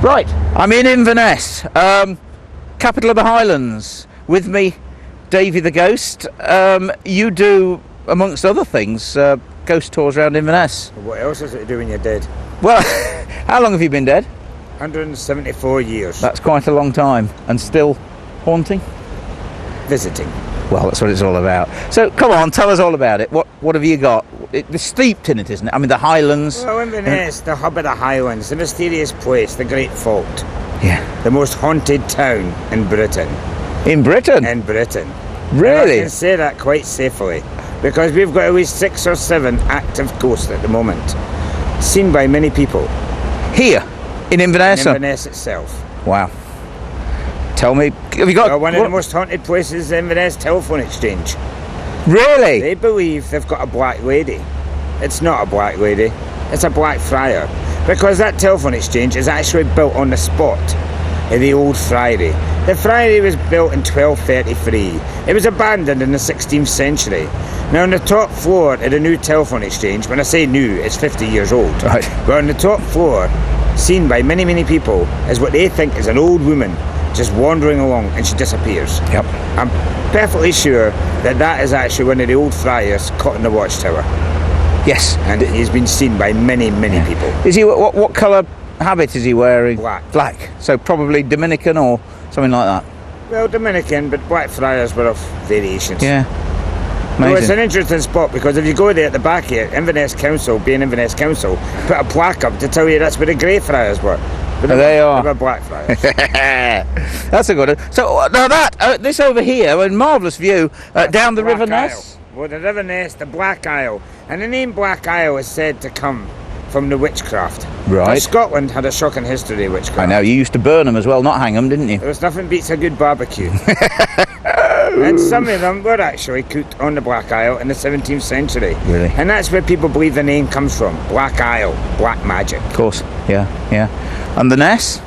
Right, I'm in Inverness, capital of the Highlands. With me, Davy the Ghost. You do, amongst other things, ghost tours around Inverness. What else is it to do when you're dead? Well, how long have you been dead? 174 years. That's quite a long time. And still haunting? Visiting. Well, that's what it's all about. So, come on, tell us all about it. What have you got? It's steeped in it, isn't it? I mean, the Highlands... Well, Inverness, the hub of the Highlands, the mysterious place, the Great Fault. Yeah. The most haunted town in Britain. In Britain? In Britain. Really? And I can say that quite safely, because we've got at least 6 or 7 active ghosts at the moment, seen by many people. Here? In Inverness? In Inverness itself. Wow. Tell me, have you got... Well, one of the most haunted places in Inverness, telephone exchange. Really? They believe they've got a black lady. It's not a black lady, it's a black friar. Because that telephone exchange is actually built on the spot in the old friary. The friary was built in 1233. It was abandoned in the 16th century. Now on the top floor of the new telephone exchange, when I say new, it's 50 years old. Right. But on the top floor, seen by many, many people, is what they think is an old woman just wandering along, and she disappears. Yep. I'm perfectly sure that that is actually one of the old friars caught in the watchtower. Yes. And he's been seen by many, many people. Is he, what colour habit is he wearing? Black. Black. So probably Dominican or something like that. Well, Dominican, but black friars were of variations. Yeah. Well, it's Amazing. an interesting spot, because if you go there at the back here, Inverness Council, being Inverness Council, put a plaque up to tell you that's where the grey friars were. But They are. They were black friars. That's a good one. So now this over here, a marvellous view down the Black River Isle. Ness. Well, the River Ness, the Black Isle. And the name Black Isle is said to come from the witchcraft. Right. Now, Scotland had a shocking history of witchcraft. I know, you used to burn them as well, not hang them, didn't you? There was nothing beats a good barbecue. And some of them were actually cooked on the Black Isle in the 17th century. Really? And that's where people believe the name comes from. Black Isle, black magic. Of course, yeah. And the Ness?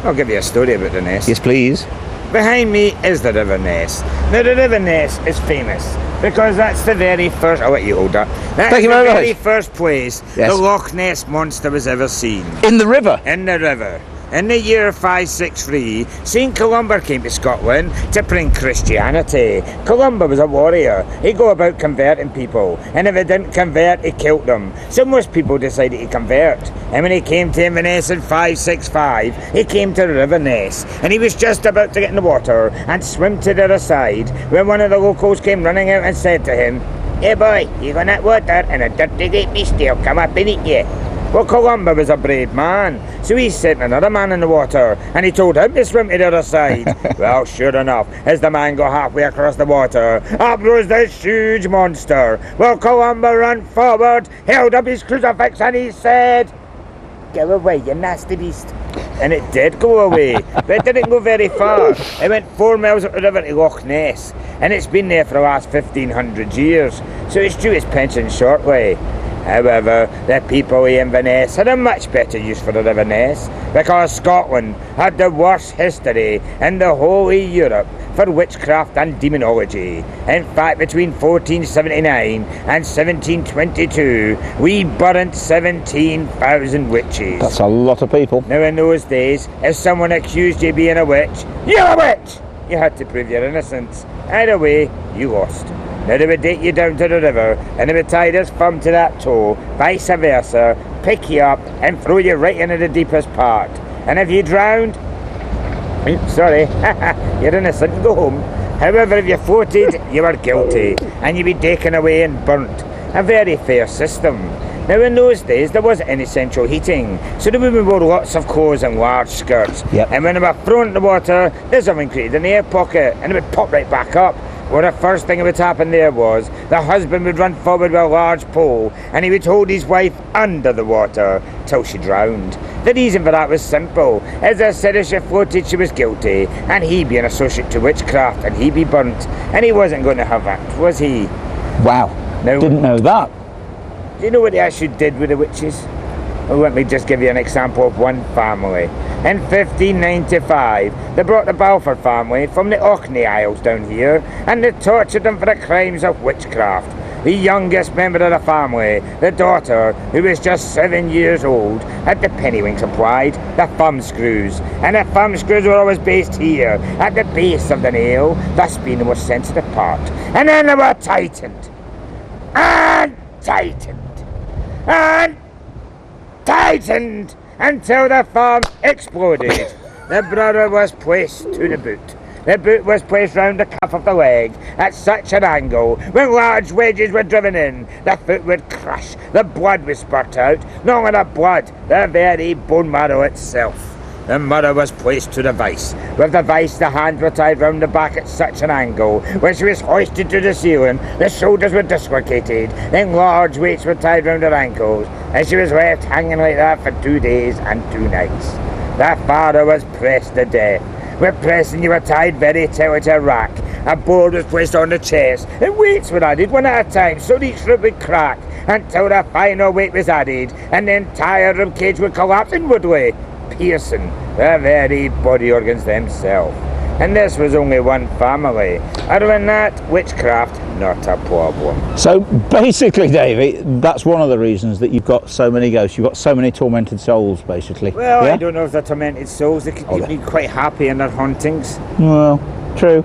I'll give you a story about the Ness. Yes, please. Behind me is the River Ness. Now the River Ness is famous because that's the very first... I'll let you hold that. That's Thank you the very very much. first place Yes. the Loch Ness Monster was ever seen. In the river? In the river. In the year 563, St. Columba came to Scotland to bring Christianity. Columba was a warrior. He'd go about converting people, and if he didn't convert, he killed them. So most people decided to convert. And when he came to Inverness in 565, he came to the River Ness, and he was just about to get in the water and swim to the other side when one of the locals came running out and said to him, "Hey boy, you got in that water and a dirty great beast will come up and eat you." Well, Columba was a brave man, so he sent another man in the water, and he told him to swim to the other side. Well, sure enough, as the man got halfway across the water, up rose this huge monster. Well, Columba ran forward, held up his crucifix, and he said, "Go away, you nasty beast." And it did go away, but it didn't go very far. It went 4 miles up the river to Loch Ness, and it's been there for the last 1,500 years, so it's due its pension shortly. However, the people of Inverness had a much better use for the River Ness, because Scotland had the worst history in the whole of Europe for witchcraft and demonology. In fact, between 1479 and 1722, we burnt 17,000 witches. That's a lot of people. Now in those days, if someone accused you of being a witch, you're a witch! You had to prove your innocence. Either way, you lost. Now they would take you down to the river, and they would tie this thumb to that toe, vice versa, pick you up and throw you right into the deepest part. And if you drowned, sorry, you're innocent, go home. However, if you floated, you were guilty, and you'd be taken away and burnt. A very fair system. Now in those days there wasn't any central heating, so the women wore lots of clothes and large skirts. Yep. And when they were thrown in the water, there's something created an air pocket, and it would pop right back up. Well, the first thing that would happen there was the husband would run forward with a large pole, and he would hold his wife under the water till she drowned. The reason for that was simple. As I said, if she floated, she was guilty, and he'd be an associate to witchcraft, and he'd be burnt, and he wasn't going to have that, was he? Wow. Now, Didn't know that. do you know what they actually did with the witches? Well, let me just give you an example of one family. In 1595, they brought the Balfour family from the Orkney Isles down here, and they tortured them for the crimes of witchcraft. the youngest member of the family, the daughter, who was just 7 years old, had the pennywinks applied, the thumb screws, and the thumb screws were always based here, at the base of the nail, thus being the most sensitive part. And then they were tightened, and tightened, and tightened, until the thumb exploded. The brother was placed to the boot. The boot was placed round the calf of the leg at such an angle, when large wedges were driven in, the foot would crush, the blood would spurt out, not only the blood, the very bone marrow itself. The mother was placed to the vice. With the vice, the hands were tied round the back at such an angle. When she was hoisted to the ceiling, the shoulders were dislocated, then large weights were tied round her ankles, and she was left hanging like that for 2 days and 2 nights. The father was pressed to death. With pressing, you were tied very tightly to a rack. A board was placed on the chest, and weights were added one at a time, so each foot would crack, until the final weight was added, and the entire rib cage would collapse inwardly, piercing the very body organs themselves. And this was only one family. Other than that, witchcraft, not a problem. So basically, Davey, that's one of the reasons that you've got so many ghosts. You've got so many tormented souls, basically. Well, yeah? I don't know if they're tormented souls. They could keep me quite happy in their hauntings. Well, true.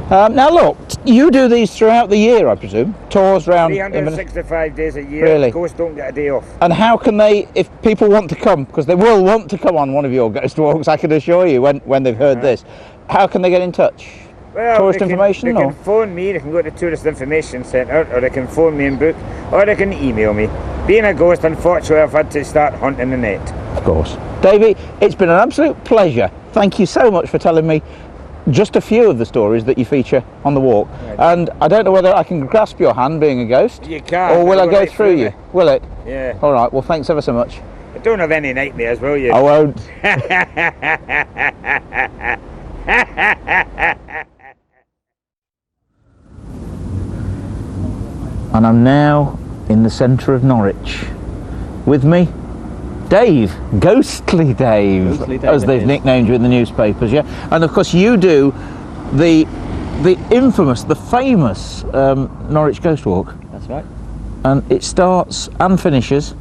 Now look, you do these throughout the year, I presume? Tours around... 365 days a year. Really? Ghosts don't get a day off. And how can they, if people want to come, because they will want to come on one of your ghost walks, I can assure you, when they've heard this, how can they get in touch? Well, Tourist information? They can phone me, they can go to the Tourist Information Centre, or they can phone me and book, or they can email me. Being a ghost, unfortunately, I've had to start hunting the net. Of course. Davey, it's been an absolute pleasure. Thank you so much for telling me just a few of the stories that you feature on the walk. Yeah. And I don't know whether I can grasp your hand being a ghost. You can. Or will I go through you? Will it? Yeah. All right, well, thanks ever so much. But don't have any nightmares, will you? I won't. And I'm now in the centre of Norwich. With me, Dave, Ghostly Dave, as they've nicknamed you in the newspapers, yeah? And of course you do the infamous, the famous Norwich Ghost Walk. That's right. And it starts and finishes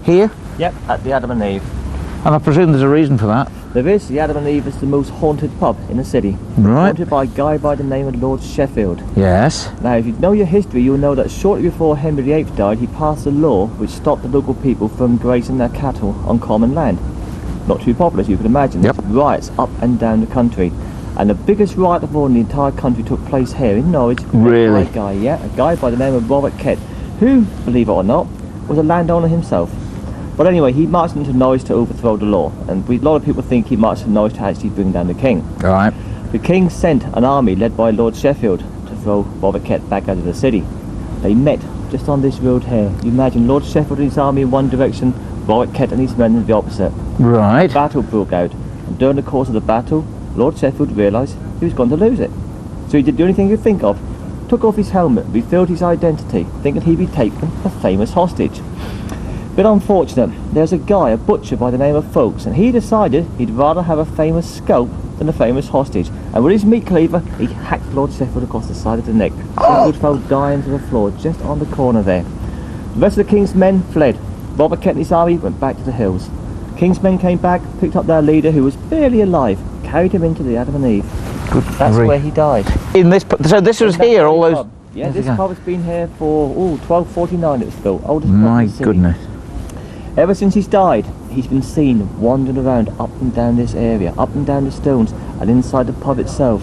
here? Yep, at the Adam and Eve. And I presume there's a reason for that. There is. The Adam and Eve is the most haunted pub in the city. Right. Haunted by a guy by the name of Lord Sheffield. Yes. Now, if you know your history, you'll know that shortly before Henry VIII died, he passed a law which stopped the local people from grazing their cattle on common land. Not too popular, as you can imagine. Yep. There's riots up and down the country. And the biggest riot of all in the entire country took place here in Norwich. Really? By a guy by the name of Robert Kett, who, believe it or not, was a landowner himself. But anyway, he marched into Norwich to overthrow the law, and a lot of people think he marched to Norwich to actually bring down the king. All right. The king sent an army led by Lord Sheffield to throw Robert Kett back out of the city. They met just on this road here. You imagine Lord Sheffield and his army in one direction, Robert Kett and his men in the opposite. Right. A battle broke out, and during the course of the battle, Lord Sheffield realised he was going to lose it. So he did the only thing he could think of, took off his helmet, revealed his identity, thinking he'd be taken a famous hostage. Bit unfortunate, there's a guy, a butcher by the name of Folks, and he decided he'd rather have a famous scalp than a famous hostage. And with his meat cleaver, he hacked Lord Sheffield across the side of the neck. Sheffield fell dying to the floor just on the corner there. The rest of the king's men fled. Robert Kett and his army went back to the hills. King's men came back, picked up their leader, who was barely alive, carried him into the Adam and Eve. That's where he died. In this, so this was here, all those... Pub. Yeah, this pub has been here for 1249 it was built. Oldest pub My in the city. goodness. Ever since he's died, he's been seen wandering around up and down this area, up and down the stones, and inside the pub itself.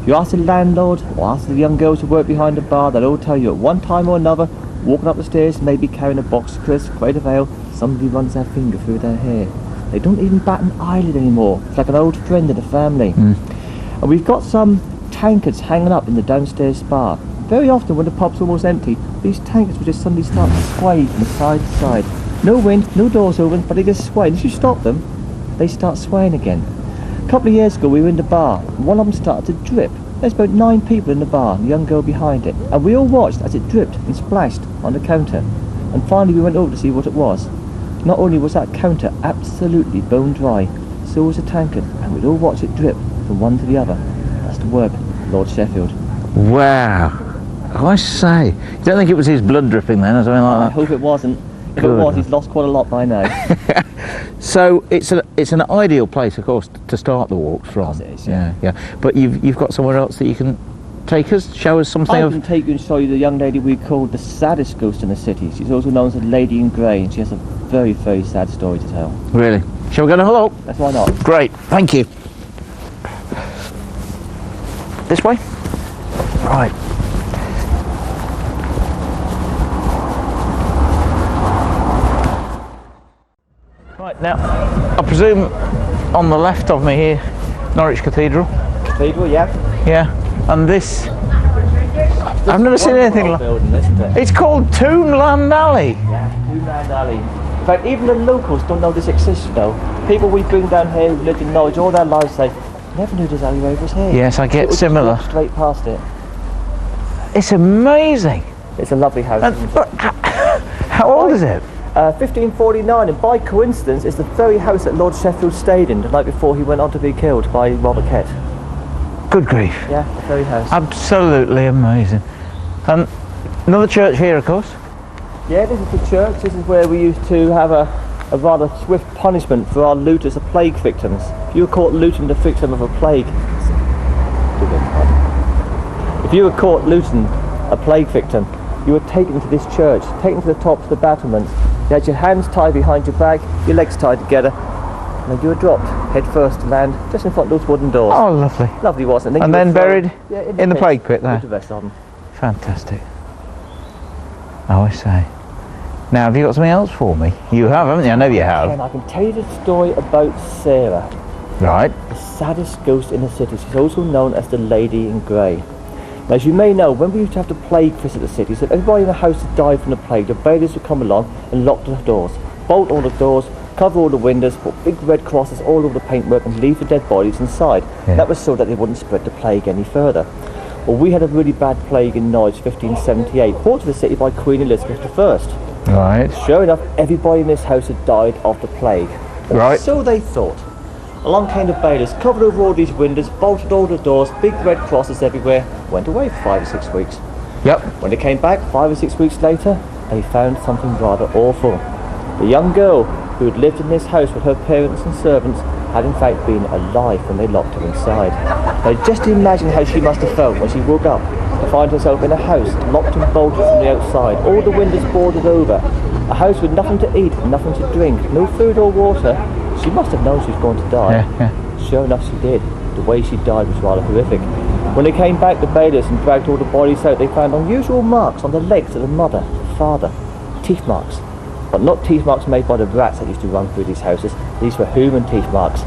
If you ask the landlord, or ask the young girls who work behind the bar, they'll all tell you at one time or another, walking up the stairs, maybe carrying a box of crisps, crate of ale, somebody runs their finger through their hair. They don't even bat an eyelid anymore. It's like an old friend of the family. And we've got some tankards hanging up in the downstairs bar. Very often when the pub's almost empty, these tankards will just suddenly start to sway from side to side. No wind, no doors open, but they just sway. And if you stop them, they start swaying again. A couple of years ago we were in the bar, and one of them started to drip. There's about 9 people in the bar, and a young girl behind it. And we all watched as it dripped and splashed on the counter. And finally we went over to see what it was. Not only was that counter absolutely bone dry, so was the tankard, and we'd all watch it drip from one to the other. That's the work, Lord Sheffield. Wow. I say. You don't think it was his blood dripping then, or something I like hope it wasn't. If Good. it was, he's lost quite a lot by now. that? So it's an ideal place, of course, to start the walks from. Of course it is, yeah. Yeah. But you've got somewhere else that you can take us, show us something I of. can take you and show you the young lady we call the saddest ghost in the city. She's also known as the Lady in Grey, and she has a very, very sad story to tell. Really? Shall we go and have a look? That's why not. Great, thank you. This way? Right. Right, now, I presume on the left of me here, Norwich Cathedral. Cathedral, yeah. Yeah, and this, I've never seen anything like building, isn't it? It's called Toonland Alley. Yeah, Toonland Alley. In fact, even the locals don't know this exists, though. People we bring down here who've lived in Norwich all their lives say, never knew this alleyway was here. Yes, I get It would similar. just walk straight past it. It's amazing. It's a lovely house. And, isn't it? but, how old is it? 1549, and by coincidence, it's the very house that Lord Sheffield stayed in the night before he went on to be killed by Robert Kett. Good grief. Yeah, the very house. Absolutely amazing. And another church here, of course. Yeah, this is the church. This is where we used to have a rather swift punishment for our looters, the plague victims. If you were caught looting the victim of a plague, if you were caught looting a plague victim, you were taken to this church, taken to the top of the battlements. You had your hands tied behind your back, your legs tied together, and then you were dropped head first to land just in front of those wooden doors. Oh, lovely. Lovely, wasn't it? And you then were thrown- buried in the pit plague pit there. with the rest of them. Fantastic. Oh, I say. Now, have you got something else for me? You have, haven't you? I know you And have. I can tell you the story about Sarah, Right. the saddest ghost in the city. She's also known as the Lady in Grey. Now, as you may know, when we used to have the plague visit the city, so if everybody in the house had died from the plague, the bailiffs would come along and lock the doors, bolt all the doors, cover all the windows, put big red crosses all over the paintwork and leave the dead bodies inside. Yeah. That was so that they wouldn't spread the plague any further. Well, we had a really bad plague in Norwich, 1578, brought to the city by Queen Elizabeth I. Right. Sure enough, everybody in this house had died of the plague. Right. So they thought. Along came the bailiffs, covered over all these windows, bolted all the doors, big red crosses everywhere, went away for 5 or 6 weeks. Yep. When they came back 5 or 6 weeks later, they found something rather awful. The young girl who had lived in this house with her parents and servants had in fact been alive when they locked her inside. Now just imagine how she must have felt when she woke up to find herself in a house locked and bolted from the outside, all the windows boarded over, a house with nothing to eat, nothing to drink, no food or water. She must have known she was going to die. Yeah. Sure enough she did. The way she died was rather horrific. When they came back, the bailiffs, and dragged all the bodies out, they found unusual marks on the legs of the mother, the father, teeth marks. But not teeth marks made by the rats that used to run through these houses. These were human teeth marks.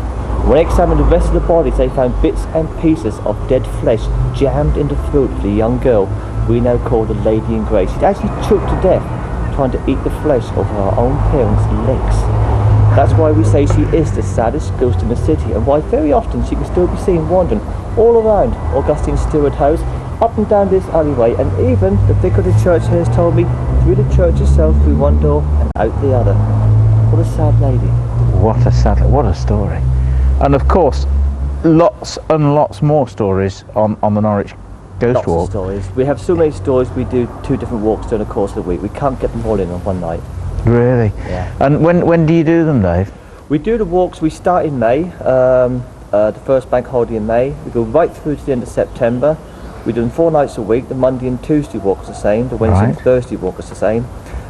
When they examined the rest of the bodies, they found bits and pieces of dead flesh jammed in the throat of the young girl we now call the Lady in Grey. She'd actually choked to death trying to eat the flesh of her own parents' legs. That's why we say she is the saddest ghost in the city, and why very often she can still be seen wandering all around Augustine Stewart House, up and down this alleyway, and even the vicar of the church here has told me through the church itself, through one door and out the other. What a sad lady. What a story. And of course, lots and lots more stories on the Norwich Ghost Lots Walk. of stories. We have so many stories, we do 2 different walks during the course of the week. We can't get them all in on one night. Really? Yeah. And when do you do them, Dave? We do the walks, we start in May, the first bank holiday in May. We go right through to the end of September. We do them 4 nights a week. The Monday and Tuesday walk is the same. The Wednesday and Right. Thursday walk is the same.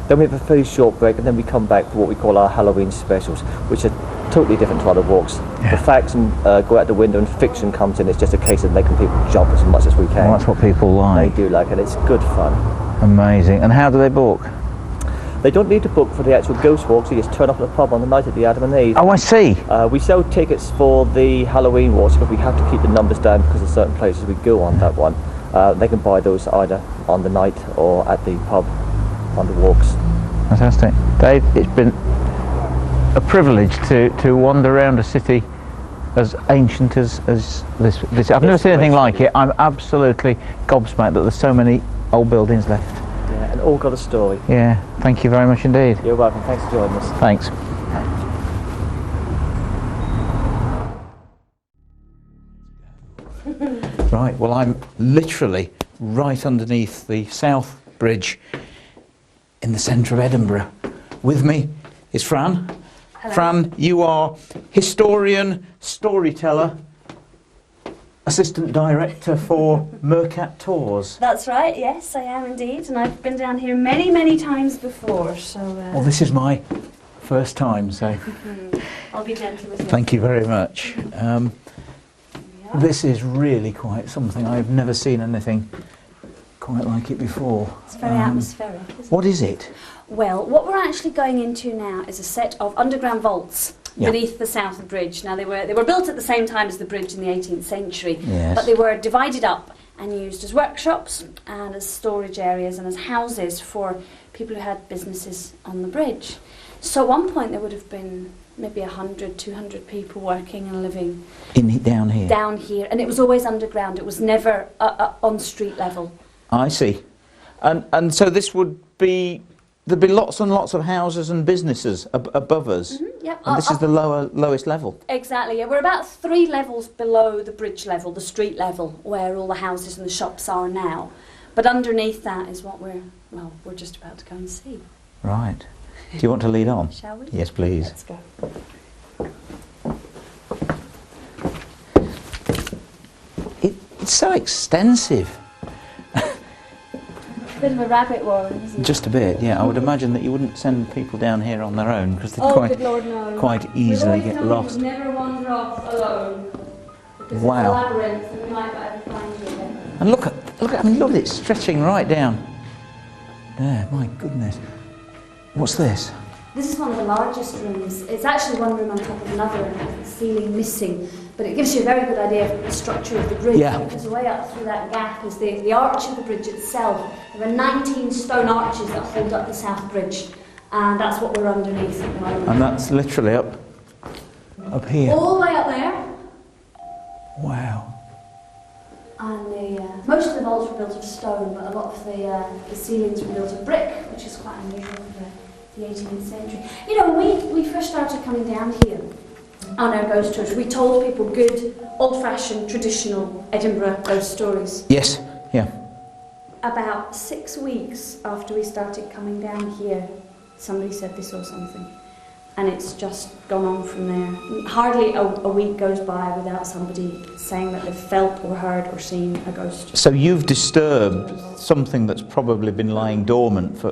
Then we have a very short break, and then we come back for what we call our Halloween specials, which are totally different to other walks. Yeah. The facts go out the window and fiction comes in. It's just a case of making people jump as much as we can. Well, that's what people They like. do like it. It's good fun. Amazing. And how do they book? They don't need to book for the actual ghost walks. You just turn up at the pub on the night of the Adam and Eve. Oh, I see. We sell tickets for the Halloween walks, but we have to keep the numbers down because of certain places we go on that one. They can buy those either on the night or at the pub on the walks. Fantastic. Dave, it's been a privilege to wander around a city as ancient as this. I've never seen anything like it. I'm absolutely gobsmacked that there's so many old buildings left. Yeah, and all got a story. Yeah, thank you very much indeed. You're welcome. Thanks for joining us. Thanks. Right, well, I'm literally right underneath the South Bridge in the centre of Edinburgh. With me is Fran. Hello. Fran, you are historian, storyteller, assistant director for Mercat Tours. That's right, yes, I am indeed, and I've been down here many, many times before, so... Well, this is my first time, so I'll be gentle with you. thank you very much. This is really quite something. I've never seen anything quite like it before. It's very atmospheric, isn't What is it? it? Well, what we're actually going into now is a set of underground vaults beneath the South Bridge. Now, they were built at the same time as the bridge in the 18th century, Yes. but they were divided up and used as workshops and as storage areas and as houses for people who had businesses on the bridge. So at one point there would have been maybe 100, 200 people working and living Down here? down here, and it was always underground. It was never on street level. I see. And so this would be... There'd be lots and lots of houses and businesses above us. Yep. And this is the lowest level. Exactly, yeah. We're about 3 levels below the bridge level, the street level, where all the houses and the shops are now. But underneath that is what we're just about to go and see. Right. Do you want to lead on? Shall we? Yes, please. Let's go. It's so extensive. Bit of a rabbit warren, isn't it? Just a bit, yeah. I would imagine that you wouldn't send people down here on their own because they'd Good Lord, no. quite easily We've always get told lost. you to never wander off alone. Because Wow. it's a labyrinth and we might not ever find you again. And look at it stretching right down there. My goodness. What's this? This is one of the largest rooms. It's actually one room on top of another and has the ceiling missing. But it gives you a very good idea of the structure of the bridge. Yeah. Because way up through that gap is the arch of the bridge itself. There are 19 stone arches that hold up the South Bridge. And that's what we're underneath at the moment. And that's literally up here. All the way up there. Wow. And most of the vaults were built of stone, but a lot of the ceilings were built of brick, which is quite unusual for the 18th century. You know, when we first started coming down here on our ghost tours, we told people good, old-fashioned, traditional Edinburgh ghost stories. Yes, yeah. About 6 weeks after we started coming down here, somebody said they saw something. And it's just gone on from there. Hardly a week goes by without somebody saying that they've felt or heard or seen a ghost. So you've disturbed something that's probably been lying dormant for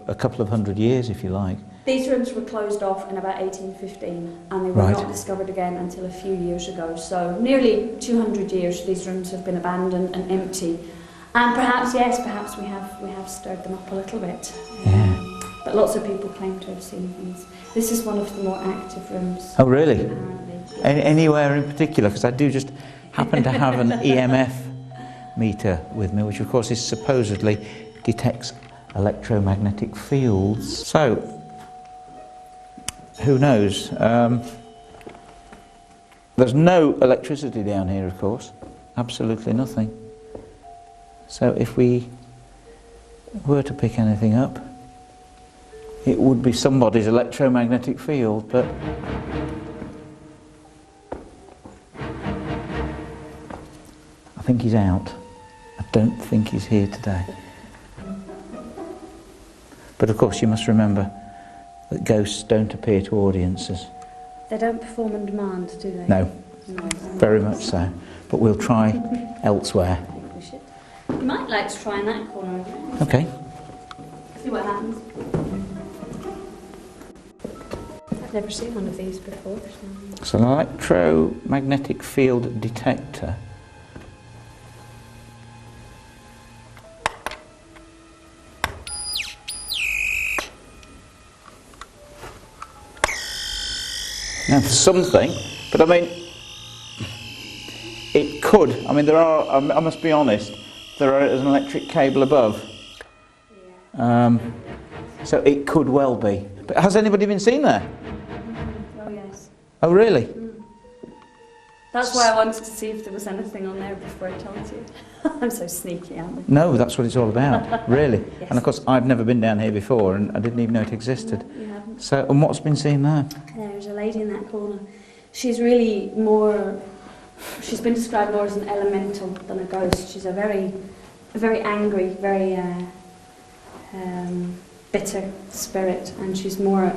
a couple of hundred years, if you like. These rooms were closed off in about 1815 and they were Right. not discovered again until a few years ago. So nearly 200 years these rooms have been abandoned and empty. And perhaps we have stirred them up a little bit. Yeah. But lots of people claim to have seen things. This is one of the more active rooms. Oh, really? Apparently. Yes. Anywhere in particular? Because I do just happen to have an EMF meter with me, which of course is supposedly detects electromagnetic fields. So, who knows? There's no electricity down here, of course. Absolutely nothing. So if we were to pick anything up, it would be somebody's electromagnetic field, but I think he's out. I don't think he's here today. But of course you must remember that ghosts don't appear to audiences. They don't perform on demand, do they? No, No. very much so. But we'll try elsewhere. I think we should. You might like to try in that corner over there. Okay. See what happens. I've never seen one of these before. So. It's an electromagnetic field detector. Now for something, but I mean, it could. I mean, there are. I must be honest. There's an electric cable above, so it could well be. But has anybody been seen there? Oh yes. Oh, really? That's why I wanted to see if there was anything on there before I told you. I'm so sneaky, aren't I? No, that's what it's all about, really. Yes. And of course, I've never been down here before, and I didn't even know it existed. You haven't. So, and what's been seen there? There's a lady in that corner. She's really more. She's been described more as an elemental than a ghost. She's a very very angry, very bitter spirit, and she's more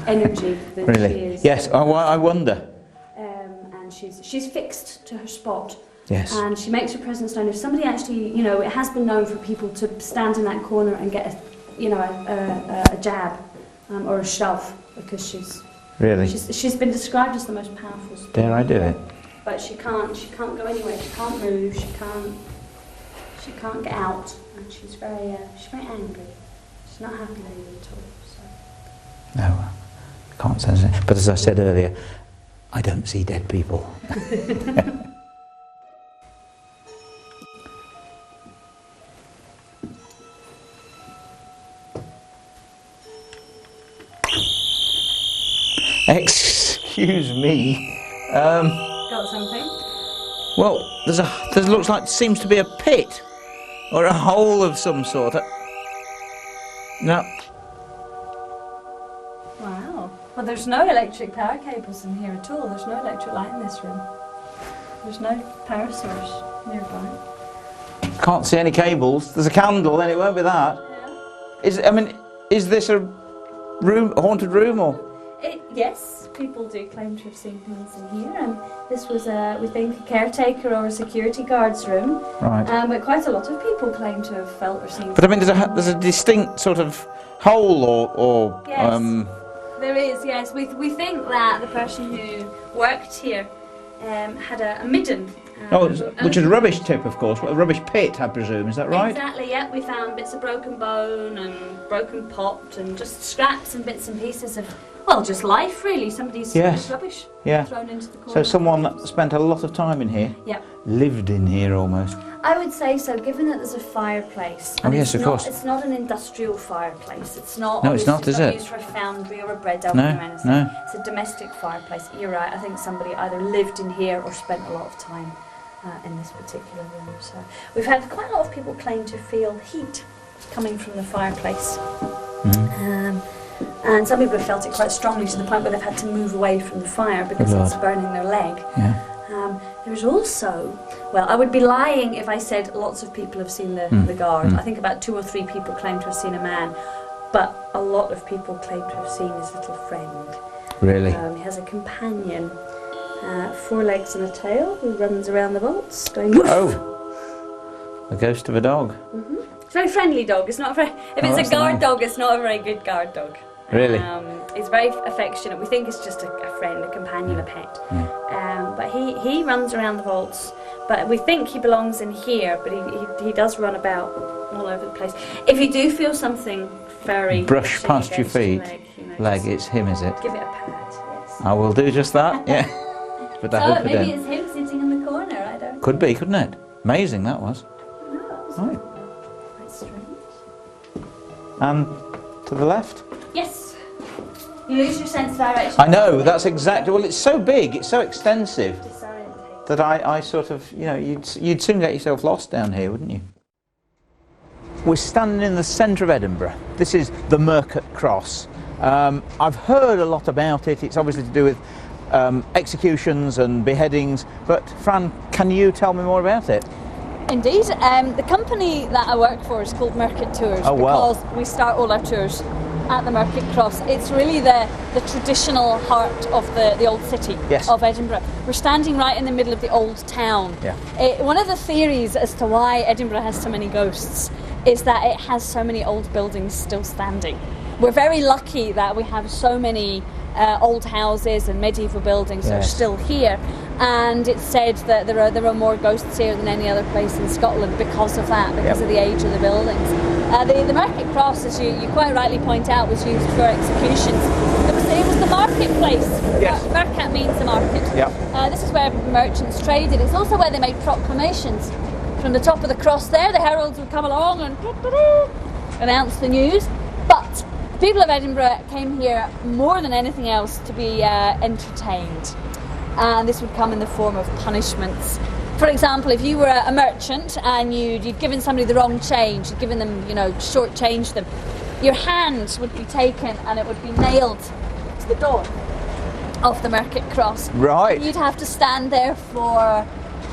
energy than Really? she is. Yes, I wonder. And she's fixed to her spot. Yes. And she makes her presence known. If somebody actually, you know, it has been known for people to stand in that corner and get a jab or a shove, because she's been described as the most powerful spirit. Dare I do it? But she can't go anywhere. She can't move. She can't get out. And she's very angry. She's not happy lady at all. So. No, I can't sense it. But as I said earlier, I don't see dead people. Excuse me. Got something? Well, there looks like seems to be a pit or a hole of some sort. No. Wow. Well, there's no electric power cables in here at all. There's no electric light in this room. There's no power source nearby. Can't see any cables. There's a candle, then it won't be that. Yeah. Is this a haunted room or? Yes, people do claim to have seen things in here, and this was, we think, a caretaker or a security guard's room. Right. But quite a lot of people claim to have felt or seen. But I mean, there's a distinct sort of hole or Yes, there is. Yes, we think that the person who worked here had a midden. Which is a rubbish tip, of course. A rubbish pit, I presume. Is that right? Exactly. Yeah, we found bits of broken bone and broken pot and just scraps and bits and pieces of. Well, just life, really. Somebody's rubbish thrown into the corner. So someone that spent a lot of time in here, lived in here almost. I would say so, given that there's a fireplace. Oh yes, of course. It's not an industrial fireplace. It's not. No, it's not, is it? Used for a foundry or a bread oven or anything. No. It's a domestic fireplace. You're right. I think somebody either lived in here or spent a lot of time in this particular room. So we've had quite a lot of people claim to feel heat coming from the fireplace. And some people have felt it quite strongly to the point where they've had to move away from the fire because it's burning their leg. Yeah. There's also, well, I would be lying if I said lots of people have seen the guard. I think about 2 or 3 people claim to have seen a man, but a lot of people claim to have seen his little friend. Really? He has a companion, 4 legs and a tail, who runs around the vaults going woof. Oh, a ghost of a dog. It's a very friendly dog. It's not very. If it's a guard dog, it's not a very good guard dog. Really? He's very affectionate. We think it's just a friend, a companion, a pet. But he runs around the vaults. But we think he belongs in here. But he does run about all over the place. If you do feel something very brush past your feet, leg, it's him, is it? Give it a pat. Yes. I will do just that. Yeah. But I hope maybe it's him sitting in the corner. I don't. Could be, couldn't it? Amazing that was. No, Right. quite strange. And to the left? Yes. You lose your sense of direction. I know, that's exactly. Well, it's so big, it's so extensive Disorientated. that I sort of, you'd soon get yourself lost down here, wouldn't you? We're standing in the centre of Edinburgh. This is the Mercat Cross. I've heard a lot about it. It's obviously to do with executions and beheadings. But Fran, can you tell me more about it? Indeed. The company that I work for is called Mercat Tours because we start all our tours at the Mercat Cross. It's really the traditional heart of the old city of Edinburgh. We're standing right in the middle of the old town. Yeah. One of the theories as to why Edinburgh has so many ghosts is that it has so many old buildings still standing. We're very lucky that we have so many old houses and medieval buildings that are still here, and it's said that there are more ghosts here than any other place in Scotland because of that, because of the age of the buildings. The Mercat Cross, as you quite rightly point out, was used for executions. It was the marketplace. Yes. Mercat means the market. Yeah. This is where merchants traded. It's also where they made proclamations. From the top of the cross there, the heralds would come along and announce the news. But people of Edinburgh came here more than anything else to be entertained, and this would come in the form of punishments. For example, if you were a merchant and you'd given somebody the wrong change, you'd given them, short-changed them, your hand would be taken and it would be nailed to the door of the Mercat Cross. Right. And you'd have to stand there for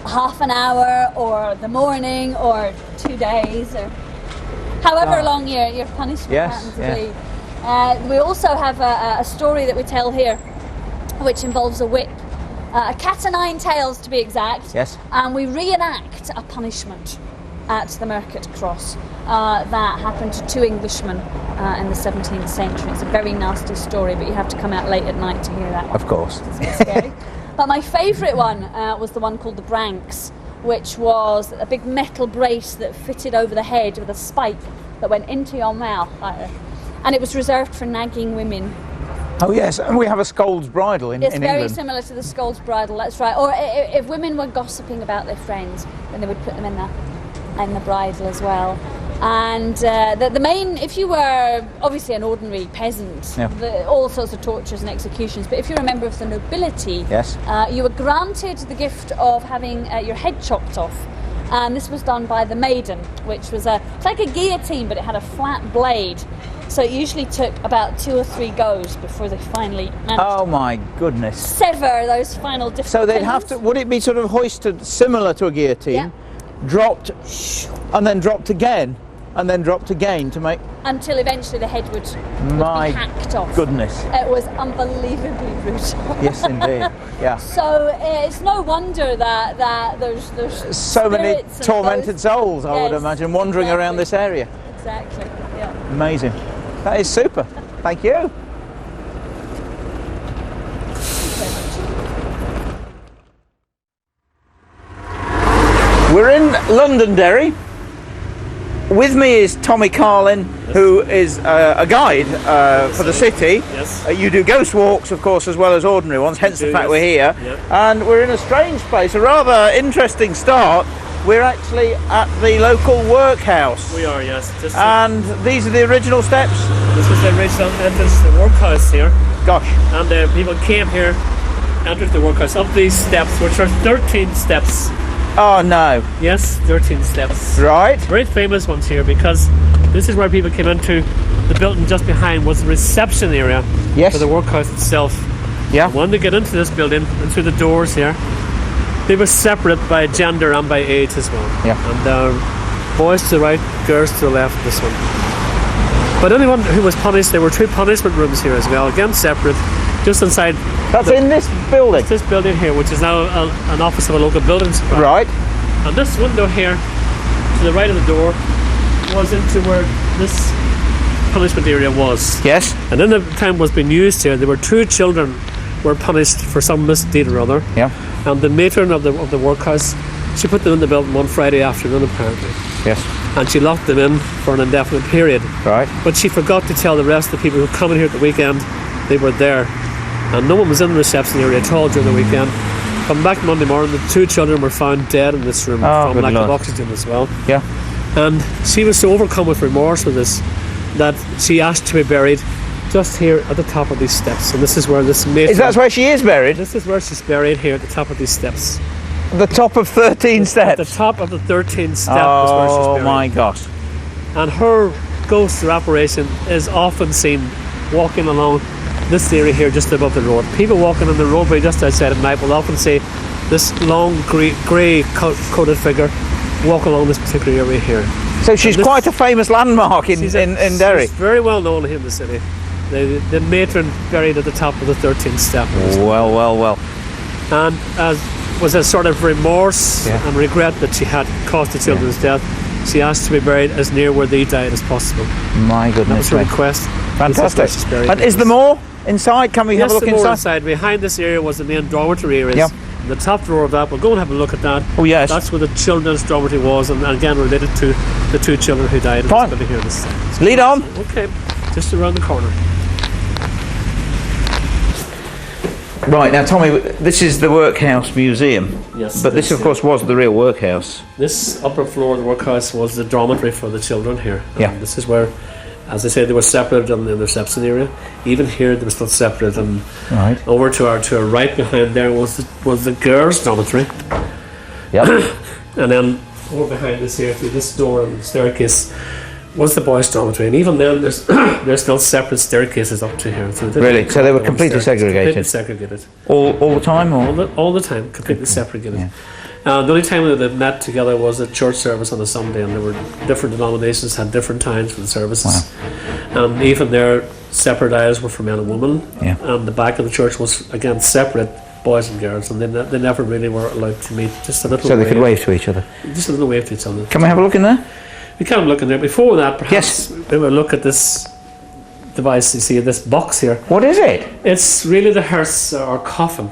half an hour or the morning or 2 days, or however long your punishment happens to be. We also have a story that we tell here, which involves a whip. A cat o' nine tails, to be exact. Yes. And we reenact a punishment at the Market Cross that happened to 2 Englishmen in the 17th century. It's a very nasty story, but you have to come out late at night to hear that one. Of course. It's a bit scary. But my favourite one was the one called the Branks, which was a big metal brace that fitted over the head with a spike that went into your mouth. And it was reserved for nagging women. Oh yes, and we have a scold's bridle in It's England. very similar to the scold's bridle, that's right. Or if women were gossiping about their friends, then they would put them in the bridle as well. And the main, if you were obviously an ordinary peasant, all sorts of tortures and executions, but if you're a member of the nobility, you were granted the gift of having your head chopped off. And this was done by the maiden, which was it's like a guillotine, but it had a flat blade. So it usually took about 2 or 3 goes before they finally managed to sever those final different So they'd have to, would it be sort of hoisted similar to a guillotine, dropped, and then dropped again, and then dropped again to make... Until eventually the head would be hacked off. Goodness. It was unbelievably brutal. Yes, indeed. Yeah. So it's no wonder that there's so many tormented souls, I would imagine, wandering around this area. Exactly, yeah. Amazing. That is super. Thank you. We're in Londonderry. With me is Tommy Carlin, who is a guide for the city. Yes. You do ghost walks, of course, as well as ordinary ones, hence the fact we're here. Yep. And we're in a strange place, a rather interesting start. We're actually at the local workhouse. We are, yes. And these are the original steps? This was the original entrance to the workhouse here. Gosh. And people came here, entered the workhouse up these steps, which are 13 steps. Oh no. Yes, 13 steps. Right. Very famous ones here, because this is where people came into. The building just behind was the reception area for the workhouse itself. Yeah. And when they get into this building, and through the doors here, they were separate by gender and by age as well. Yeah. And boys to the right, girls to the left, this one. But anyone who was punished, there were 2 punishment rooms here as well, again separate, just inside. That's in this building? It's this building here, which is now an office of a local building supply. Right. And this window here, to the right of the door, was into where this punishment area was. Yes. And in the time was being used here, there were 2 children were punished for some misdeed or other. Yeah. And the matron of the workhouse, she put them in the building one Friday afternoon apparently. Yes. And she locked them in for an indefinite period. Right. But she forgot to tell the rest of the people who were coming here at the weekend they were there. And no one was in the reception area at all during the weekend. Come back Monday morning, the 2 children were found dead in this room from lack of oxygen as well. Yeah. And she was so overcome with remorse with this that she asked to be buried just here at the top of these steps. And this is where this matron... Is that where she is buried? This is where she's buried, here at the top of these steps. The top of 13 steps? At the top of the 13th step is where she's buried. Oh my gosh. And her ghost or apparition is often seen walking along this area here just above the road. People walking on the roadway just outside at night will often see this long grey coated figure walk along this particular area here. So she's quite a famous landmark in Derry. She's very well known here in the city. The matron buried at the top of the 13th step. Well. And as was a sort of remorse and regret that she had caused the children's death, she asked to be buried as near where they died as possible. My goodness. That was her request. Fantastic. And is there more inside? Can we have a look inside? Behind this area was the main dormitory areas. Yeah. The top floor of that, we'll go and have a look at that. Oh yes. That's where the children's dormitory was, and again related to the 2 children who died. Fine. Here in this. Lead on. Okay, just around the corner. Right, now Tommy, this is the Workhouse Museum. Yes. But this of course was the real workhouse. This upper floor of the workhouse was the dormitory for the children here. Yeah. And this is where, as I say, they were separated in the reception area. Even here they were still separate, and over to our right behind there was the girls' dormitory. Yep. And then over behind this here, through this door and the staircase, was the boys' dormitory, and even then there's still separate staircases up to here. So really? So they were completely segregated? Completely segregated. All the time? Or? All the time, completely segregated. Yeah. The only time that they met together was at church service on a Sunday, and there were different denominations had different times for the services. Wow. And even their separate aisles were for men and women. Yeah. And the back of the church was again separate, boys and girls, and they never really were allowed to meet. Just a little. So they could wave to each other. Just a little wave to each other. Can we have a look in there? We can look in there. Before that, perhaps Yes. we will look at this device. You see this box here. What is it? It's really the hearse or coffin,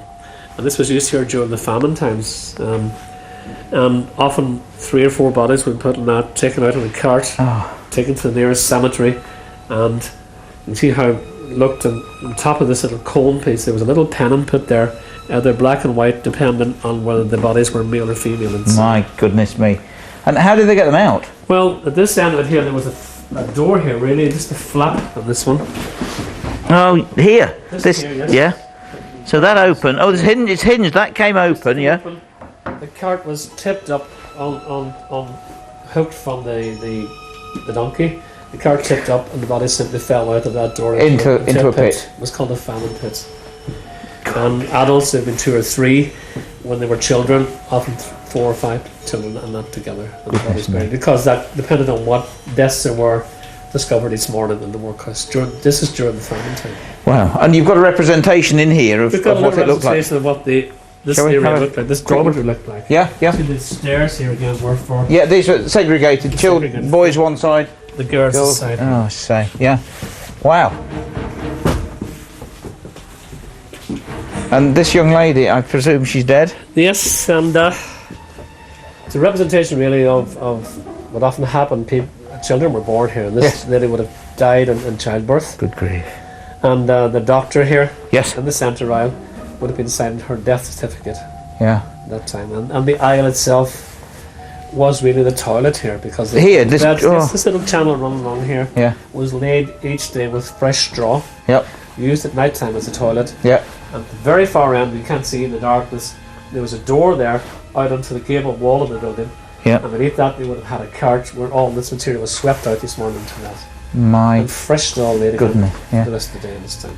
and this was used here during the famine times. And often 3 or 4 bodies were put in that, taken out on a cart, taken to the nearest cemetery, and you see how it looked. And on top of this little cone piece, there was a little pennon put there. They're black and white, dependent on whether the bodies were male or female. My goodness me! And how did they get them out? Well, at this end of it here, there was a door here, really, just a flap on this one. Oh, here. This here, yes. Yeah. So that opened. Oh, it's hinged. That came open. Yeah. The cart was tipped up on hooked from the donkey. The cart tipped up, and the body simply fell out of that door into a pit. It was called a famine pit. And adults, there'd been 2 or 3 when they were children, often 4 or 5 children, and not together. And the bodies buried, because that depended on what deaths there were discovered each morning in the workhouse. This is during the famine time. Wow! And you've got a representation in here of what it looked like. Of what this area looked like. This dormitory looked like. Yeah. See the stairs here again were for. Yeah, these are segregated. Children, boys one side, the girls this side. Oh, I say, yeah. Wow. And this young lady, I presume she's dead? Yes, and it's a representation really of what often happened. Children were born here, and this lady would have died in childbirth. Good grief. And the doctor here Yes. in the centre aisle would have been signing her death certificate Yeah. at that time. And the aisle itself was really the toilet here, because Here, this little channel running along here was laid each day with fresh straw. Yep. Used at night time as a toilet. Yep. At the very far end, you can't see in the darkness, there was a door there out onto the gable wall of the building. Yep. And beneath that, they would have had a cart where all this material was swept out this morning to that. My And fresh straw laid goodness. again the rest of the day in this time.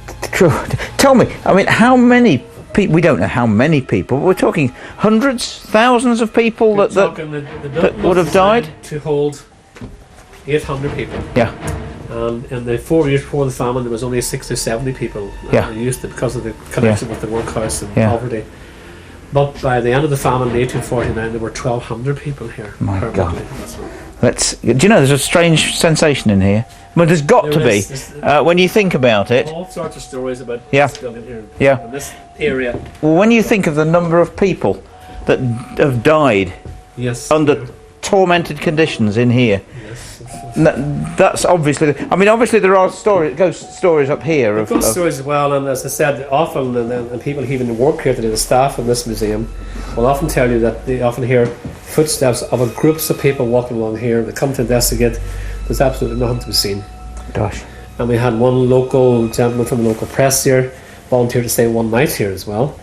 Tell me, I mean, how many people? We don't know how many people. But we're talking hundreds, thousands of people that would have died to hold 800 people. Yeah. And in the 4 years before the famine, there was only 60 or 70 people used it because of the connection with the workhouse and poverty. But by the end of the famine in 1849, there were 1,200 people here. My God. Do you know, there's a strange sensation in here? Well, there's got to be, when you think about it. All sorts of stories about this building here. Yeah. And this area. Well, when you think of the number of people that have died under tormented conditions in here, that's obviously. I mean, obviously there are ghost stories up here. Ghost stories as well, and as I said, often and people even work here today, the staff in this museum will often tell you that they often hear footsteps of groups of people walking along here. They come to investigate. There's absolutely nothing to be seen. Gosh. And we had one local gentleman from the local press here volunteered to stay one night here as well.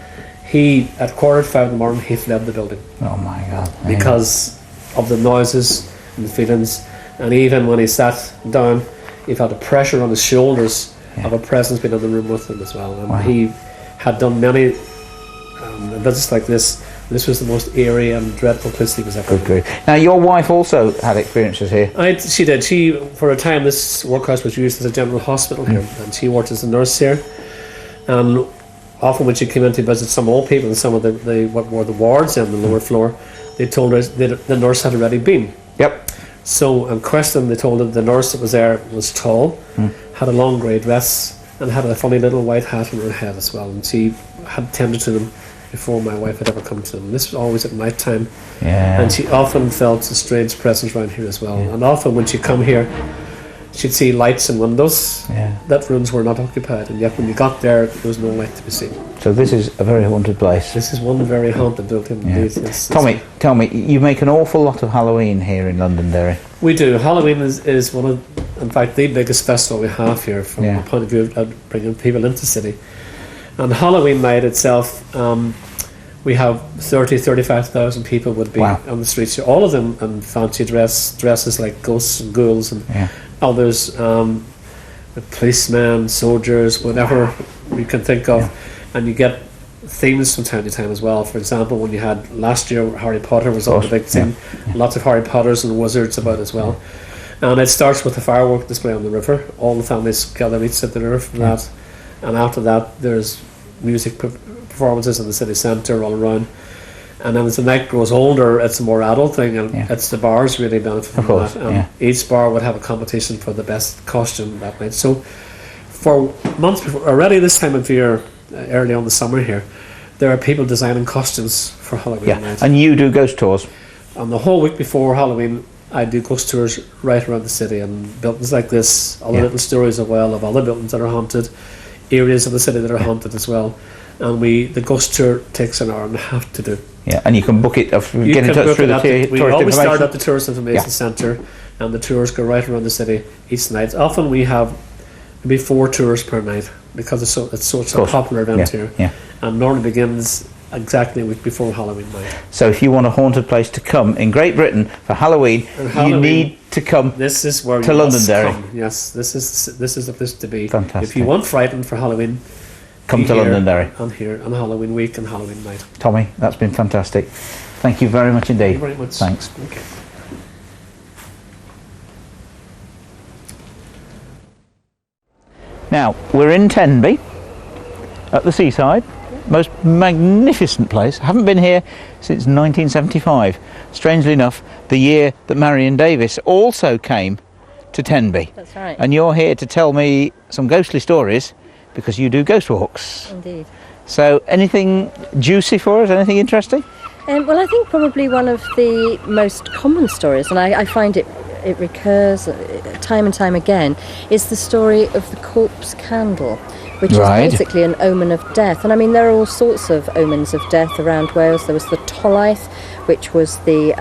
He, at 4:45 in the morning, he fled the building. Oh my God! Because of the noises and the feelings. And even when he sat down, he felt a pressure on his shoulders of a presence being in the room with him as well. And he had done many visits like this. This was the most eerie and dreadful place he was ever in. Now, your wife also had experiences here. She did. For a time, this workhouse was used as a general hospital here, and she worked as a nurse here. And often when she came in to visit some old people in some of what were the wards on the lower floor, they told her that the nurse had already been. Yep. So in question, they told her the nurse that was there was tall, had a long grey dress, and had a funny little white hat on her head as well. And she had tended to them before my wife had ever come to them. This was always at night time. Yeah. And she often felt a strange presence around here as well. Yeah. And often when she'd come here, she'd see lights in windows. Yeah. That rooms were not occupied, and yet when you got there was no light to be seen. So this is a very haunted place. This is one very haunted building indeed. Yes. Tommy, tell me, you make an awful lot of Halloween here in Londonderry. We do. Halloween is one of, in fact, the biggest festival we have here from the point of view of bringing people into the city. And Halloween night itself, we have 35,000 people would be on the streets. All of them in fancy dresses like ghosts and ghouls, and others, policemen, soldiers, whatever we can think of. And you get themes from time to time as well. For example, when you had last year, Harry Potter was on the big thing. Lots of Harry Potters and wizards about as well. And it starts with the firework display on the river. All the families gather each at the river for that. And after that, there's music performances in the city centre all around. And then as the night grows older, it's a more adult thing, and it's the bars really benefit from that. And each bar would have a competition for the best costume that night. So for months before, already this time of year, early on the summer here, there are people designing costumes for Halloween night. And you do ghost tours? And the whole week before Halloween, I do ghost tours right around the city, and buildings like this, other little stories as well of other buildings that are haunted, areas of the city that are haunted as well. And the ghost tour takes an hour and a half to do. Yeah, and you can book it, get in touch through the tourist We always start at the Tourist Information Centre, and the tours go right around the city each night. Often we have maybe 4 tours per night, because it's such a popular event here. And normally begins exactly a week before Halloween night. So if you want a haunted place to come in Great Britain for Halloween, you need to come this is where to Londonderry. Yes, this is the place to be. Fantastic. If you want frightened for Halloween, come to Londonderry. I'm here on Halloween week and Halloween night. Tommy, that's been fantastic. Thank you very much indeed. Thank you very much. Thanks. Okay. Now, we're in Tenby, at the seaside. Most magnificent place. Haven't been here since 1975. Strangely enough, the year that Marion Davies also came to Tenby. That's right. And you're here to tell me some ghostly stories, because you do ghost walks. Indeed. So, anything juicy for us? Anything interesting? Well, I think probably one of the most common stories, and I find it recurs time and time again, is the story of the corpse candle, which is basically an omen of death. And I mean, there are all sorts of omens of death around Wales. There was the Tolaeth, which was the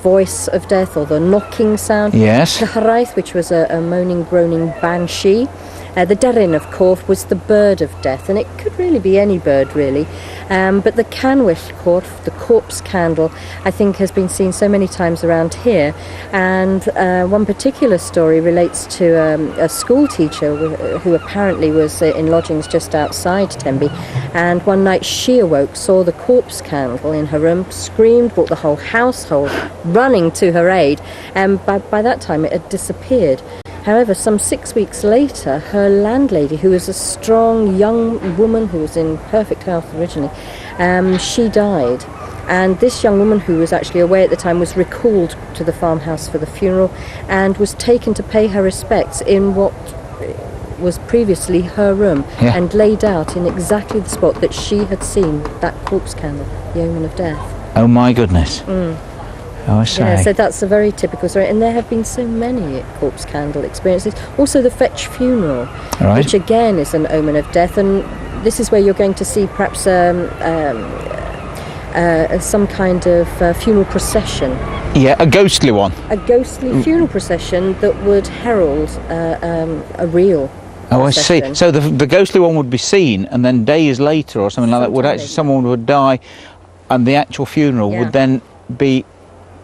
voice of death, or the knocking sound. Yes. Cyharaeth, which was a moaning, groaning banshee. The Deryn, of course, was the bird of death, and it could really be any bird, really. But the Canwyll corph, the corpse candle, I think has been seen so many times around here. And one particular story relates to a school teacher who apparently was in lodgings just outside Tenby. And one night she awoke, saw the corpse candle in her room, screamed, brought the whole household running to her aid. And by that time it had disappeared. However, some 6 weeks later, her landlady, who was a strong young woman who was in perfect health originally, she died. And this young woman, who was actually away at the time, was recalled to the farmhouse for the funeral and was taken to pay her respects in what was previously her room, and laid out in exactly the spot that she had seen that corpse candle, the omen of death. Oh my goodness. Oh, I say. Yeah, so that's a very typical story, and there have been so many corpse candle experiences. Also the Fetch funeral, which again is an omen of death, and this is where you're going to see perhaps some kind of funeral procession. Yeah, a ghostly one. A ghostly funeral procession that would herald a real Oh, procession. I see. So the ghostly one would be seen, and then days later or something like that, would actually someone would die, and the actual funeral would then be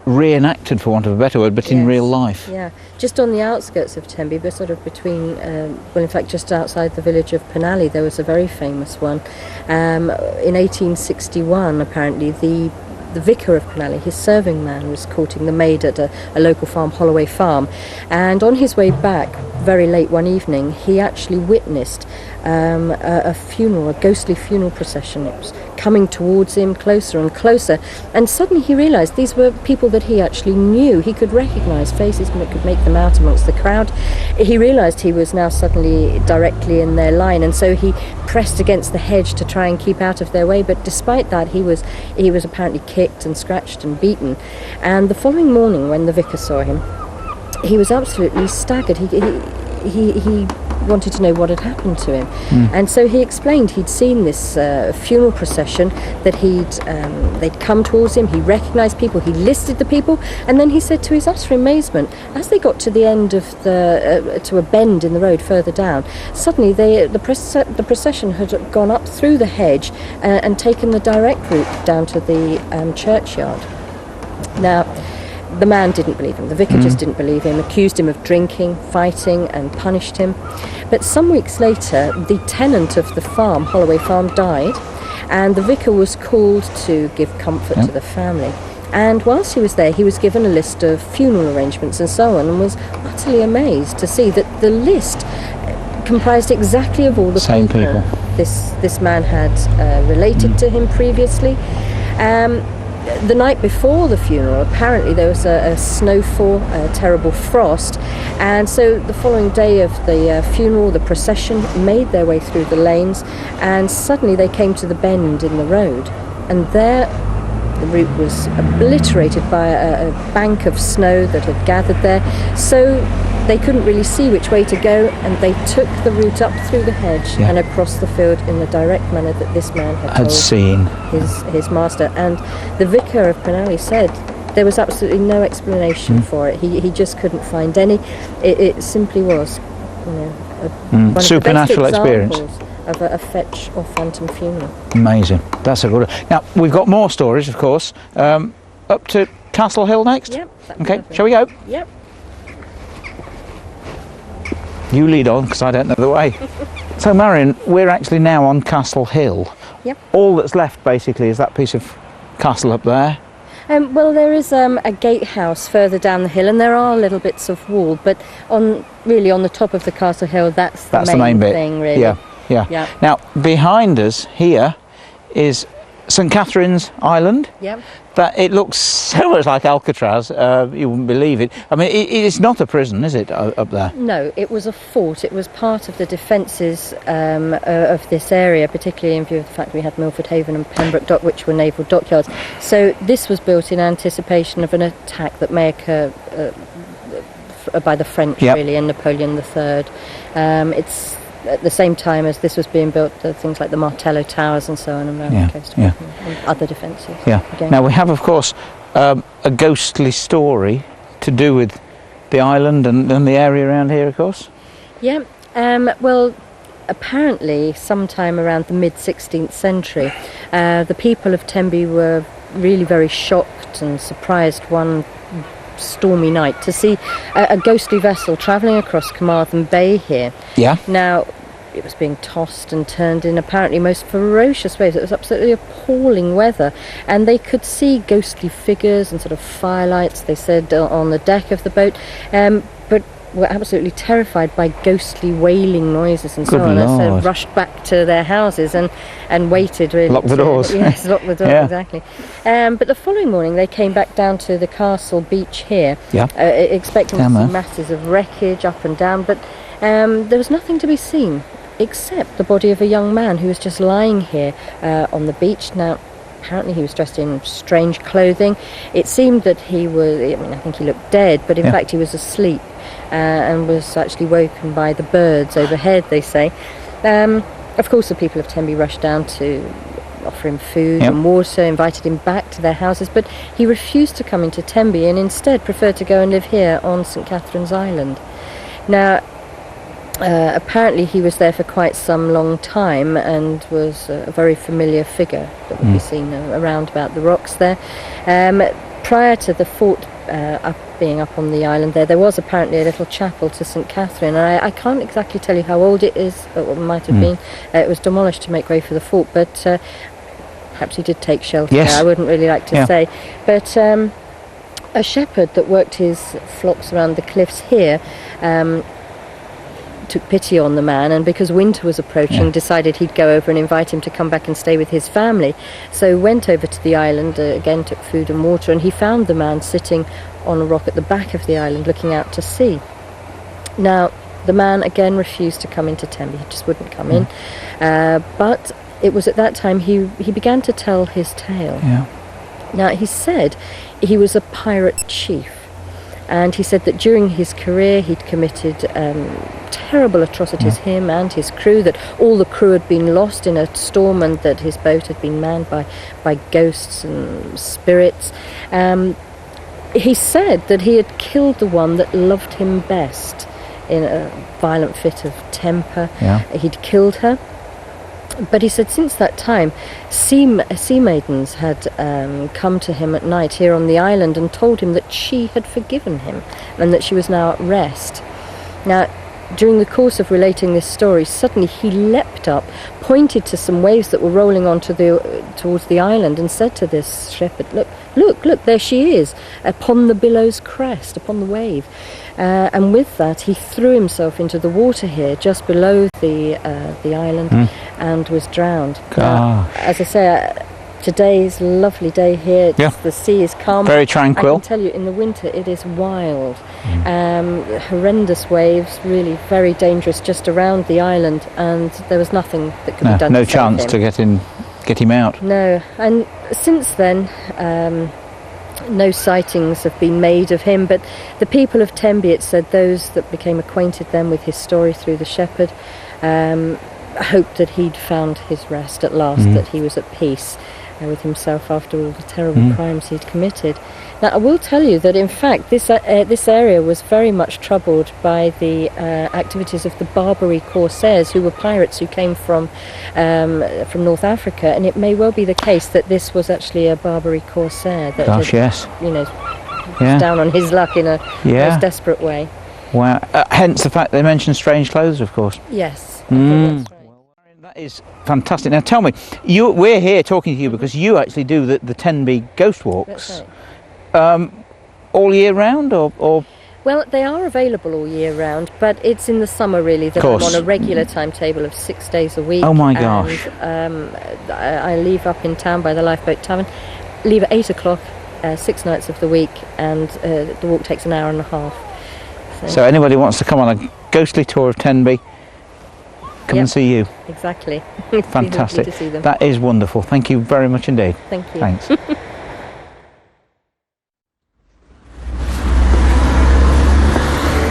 reenacted, for want of a better word, but in real life. Yeah, just on the outskirts of Tenby, but sort of between, well, in fact, just outside the village of Penally, there was a very famous one. In 1861, apparently, the vicar of Penally, his serving man, was courting the maid at a local farm, Holloway Farm, and on his way back, very late one evening, he actually witnessed a funeral, a ghostly funeral procession. It was coming towards him closer and closer, and suddenly he realised these were people that he actually knew. He could recognise faces, could make them out amongst the crowd. He realised he was now suddenly directly in their line, and so he pressed against the hedge to try and keep out of their way, but despite that he was apparently kicked and scratched and beaten. And the following morning, when the vicar saw him, he was absolutely staggered. He wanted to know what had happened to him, and so he explained he'd seen this funeral procession, that they'd come towards him. He recognised people, he listed the people, and then he said, to his utter amazement, as they got to the end of to a bend in the road further down, suddenly the procession had gone up through the hedge and taken the direct route down to the churchyard. Now, the man didn't believe him. The vicar just didn't believe him, accused him of drinking, fighting, and punished him. But some weeks later, the tenant of the farm, Holloway Farm, died, and the vicar was called to give comfort to the family. And whilst he was there, he was given a list of funeral arrangements and so on, and was utterly amazed to see that the list comprised exactly of all the same people this man had related to him previously. The night before the funeral, apparently there was a snowfall, a terrible frost, and so the following day of the funeral, the procession made their way through the lanes, and suddenly they came to the bend in the road, and there the route was obliterated by a bank of snow that had gathered there, so they couldn't really see which way to go, and they took the route up through the hedge and across the field in the direct manner that this man had told seen his master. And the vicar of Penally said there was absolutely no explanation for it. He just couldn't find any. It simply was, one supernatural of the best experience of a fetch or phantom funeral. Amazing. That's a good one. Now we've got more stories, of course. Up to Castle Hill next. Yep. Okay. Shall we go? Yep. You lead on, because I don't know the way. So Marion, we're actually now on Castle Hill. Yep. All that's left basically is that piece of castle up there. Well, there is a gatehouse further down the hill, and there are little bits of wall, but on the top of the Castle Hill, that's the main bit. thing, really. Yeah. Now behind us here is St Catherine's Island. Yep. That it looks so much like Alcatraz, you wouldn't believe it. I mean, it's not a prison, is it, up there? No, it was a fort. It was part of the defences of this area, particularly in view of the fact we had Milford Haven and Pembroke Dock, which were naval dockyards. So this was built in anticipation of an attack that may occur by the French, really, and Napoleon III. It's at the same time as this was being built, things like the Martello Towers and so on around the coast, and other defences. Now we have, of course, a ghostly story to do with the island and the area around here, of course. Well, apparently sometime around the mid-16th century, the people of Tenby were really very shocked and surprised one stormy night to see a ghostly vessel travelling across Carmarthen Bay here. Now, it was being tossed and turned in apparently most ferocious ways. It was absolutely appalling weather, and they could see ghostly figures and sort of firelights, they said, on the deck of the boat, but were absolutely terrified by ghostly wailing noises and so on, and so rushed back to their houses and waited really. Lock the doors. Yes, lock the doors, exactly. But the following morning they came back down to the castle beach here, expecting to see masses of wreckage up and down, but there was nothing to be seen except the body of a young man who was just lying here on the beach. Now, apparently he was dressed in strange clothing. It seemed that he was, I think he looked dead, but in fact he was asleep. And was actually woken by the birds overhead, they say. Of course, the people of Tenby rushed down to offer him food and water, invited him back to their houses, but he refused to come into Tenby and instead preferred to go and live here on St Catherine's Island. Now, apparently he was there for quite some long time and was a very familiar figure that would be seen around about the rocks there. Prior to the fort being up on the island there was apparently a little chapel to St Catherine, and I can't exactly tell you how old it is, or what it might have been. It was demolished to make way for the fort, but perhaps he did take shelter there, I wouldn't really like to say. But a shepherd that worked his flocks around the cliffs here took pity on the man, and because winter was approaching decided he'd go over and invite him to come back and stay with his family. So went over to the island, again took food and water, and he found the man sitting on a rock at the back of the island looking out to sea. Now the man again refused to come into Tenby, he just wouldn't come in, but it was at that time he began to tell his tale. Now he said he was a pirate chief, and he said that during his career he'd committed terrible atrocities, him and his crew, that all the crew had been lost in a storm and that his boat had been manned by ghosts and spirits. He said that he had killed the one that loved him best in a violent fit of temper. He'd killed her. But he said since that time, sea maidens had come to him at night here on the island and told him that she had forgiven him and that she was now at rest. Now, during the course of relating this story, suddenly he leapt up, pointed to some waves that were rolling onto towards the island, and said to this shepherd, look, there she is, upon the billow's crest, upon the wave. And with that, he threw himself into the water here, just below the island, and was drowned. As I say, today's a lovely day here. The sea is calm. Very tranquil. I can tell you, in the winter it is wild. Horrendous waves, really very dangerous, just around the island, and there was nothing that could be done. No chance to get him out. No, and since then, no sightings have been made of him, but the people of Tenby, it said, those that became acquainted then with his story through the shepherd, hoped that he'd found his rest at last, that he was at peace with himself after all the terrible crimes he'd committed. Now, I will tell you that in fact this area was very much troubled by the activities of the Barbary corsairs, who were pirates who came from North Africa, and it may well be the case that this was actually a Barbary corsair that was down on his luck in a most desperate way. Wow. Hence the fact they mentioned strange clothes, of course. Yes. I think that's right. That is fantastic. Now tell me, we're here talking to you because you actually do the Tenby ghost walks. That's right. All year round, or? Well, they are available all year round, but it's in the summer really that I'm on a regular timetable of 6 days a week. Oh my gosh. And I leave up in town by the Lifeboat Tavern, leave at 8 o'clock, 6 nights of the week, and the walk takes an hour and a half. So anybody wants to come on a ghostly tour of Tenby, come and see you. Exactly. Fantastic. To see them. That is wonderful. Thank you very much indeed. Thank you. Thanks.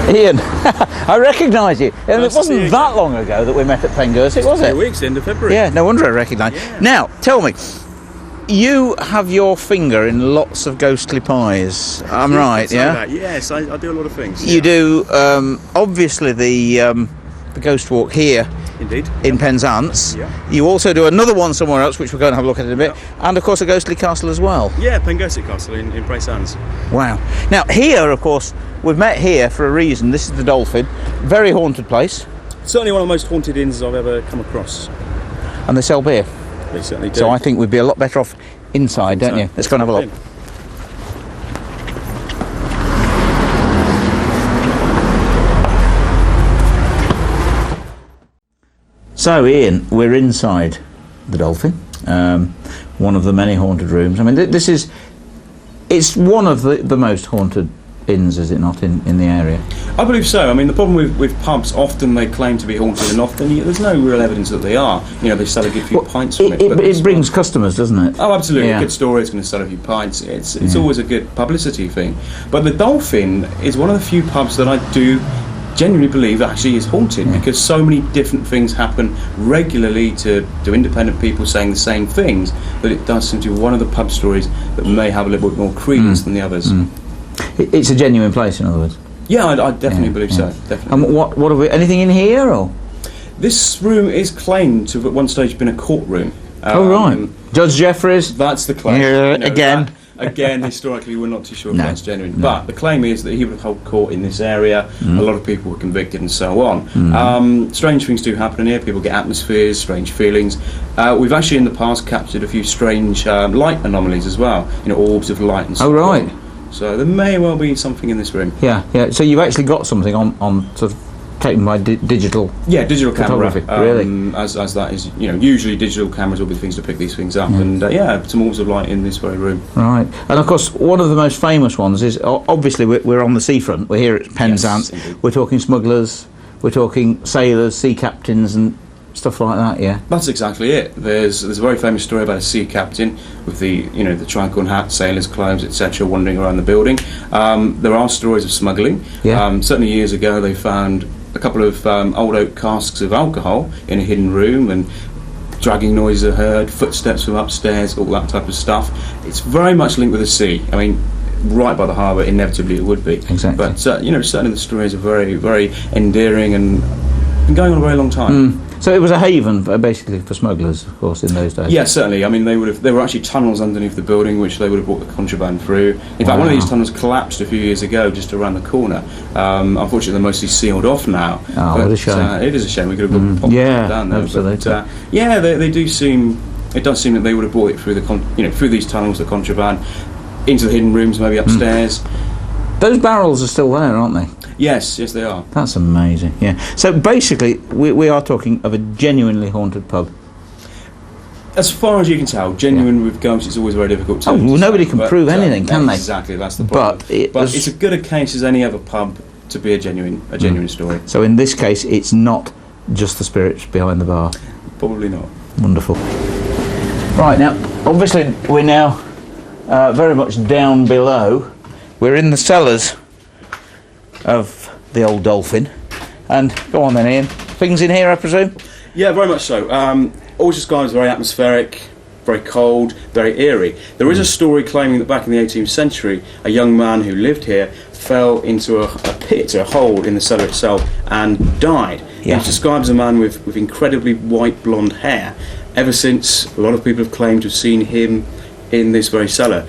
Ian, I recognise you. And it wasn't that long ago that we met at Penzance, was it? 2 weeks, end of February. Yeah, no wonder I recognise. Yeah. Now, tell me, you have your finger in lots of ghostly pies. I'm right, yeah? Yes, I do a lot of things. You do, obviously, the ghost walk here. Indeed. In Penzance. Yeah. You also do another one somewhere else, which we're going to have a look at in a bit. Yeah. And, of course, a ghostly castle as well. Yeah, Penzance Castle in Penzance. Wow. Now, here, of course, we've met here for a reason. This is the Dolphin. Very haunted place. Certainly one of the most haunted inns I've ever come across. And they sell beer. They certainly do. So I think we'd be a lot better off inside, don't you? Let's go and have a look. So, Ian, we're inside the Dolphin, one of the many haunted rooms. I mean, it's one of the most haunted inns, is it not, in the area? I believe so. I mean, the problem with pubs, often they claim to be haunted, and often there's no real evidence that they are. You know, they sell a good few pints from it. It brings customers, doesn't it? Oh, absolutely. A good story is going to sell a few pints. It's always a good publicity thing. But the Dolphin is one of the few pubs that I do genuinely believe actually is haunted, because so many different things happen regularly to independent people saying the same things, that it does seem to be one of the pub stories that may have a little bit more credence than the others. It's a genuine place, in other words. Yeah, I definitely believe so. Definitely. And what have we? Anything in here, or? This room is claimed to have at one stage been a courtroom. Right. Judge Jeffreys. That's the claim. Again. Again, historically, we're not too sure if that's genuine. But the claim is that he would hold court in this area. A lot of people were convicted and so on. Strange things do happen in here. People get atmospheres, strange feelings. We've actually in the past captured a few strange light anomalies as well. You know, orbs of light and so on. Oh, right. So there may well be something in this room. Yeah. So you've actually got something on sort of taken by digital. Yeah, digital camera. Really? As that is, you know, usually digital cameras will be the things to pick these things up, and some orbs of light in this very room. Right, and of course one of the most famous ones is obviously we're on the seafront. We're here at Penzance. Yes, we're talking smugglers. We're talking sailors, sea captains, and stuff like that. Yeah, that's exactly it. There's a very famous story about a sea captain with the tricorn hat, sailors' clothes, etc., wandering around the building. There are stories of smuggling. Yeah. Certainly years ago they found a couple of old oak casks of alcohol in a hidden room, and dragging noises are heard, footsteps from upstairs, all that type of stuff. It's very much linked with the sea. I mean, right by the harbour, inevitably it would be. Exactly. But certainly the stories are very, very endearing and been going on a very long time. So it was a haven, basically, for smugglers, of course, in those days. Yeah, certainly. I mean, there were actually tunnels underneath the building which they would have brought the contraband through. In fact, one of these tunnels collapsed a few years ago, just around the corner. Unfortunately, they're mostly sealed off now. Oh, what a shame. It is a shame. We could have popped down there. Absolutely. But, they do seem. It does seem that they would have brought it through through these tunnels, the contraband, into the hidden rooms, maybe upstairs. Those barrels are still there, aren't they? Yes, they are. That's amazing. Yeah. So basically, we are talking of a genuinely haunted pub. As far as you can tell, genuine with ghosts, it's always very difficult to. Nobody can prove anything, can they? Exactly, that's the problem. But it's as good a case as any other pub to be a genuine story. So in this case, it's not just the spirits behind the bar. Probably not. Wonderful. Right, now, obviously we're now very much down below. We're in the cellars of the old Dolphin. And go on then, Ian. Things in here, I presume? Yeah, very much so. Always described as very atmospheric, very cold, very eerie. There is a story claiming that back in the 18th century, a young man who lived here fell into a pit, a hole in the cellar itself, and died. Yeah. He's described as a man with incredibly white blonde hair. Ever since, a lot of people have claimed to have seen him in this very cellar,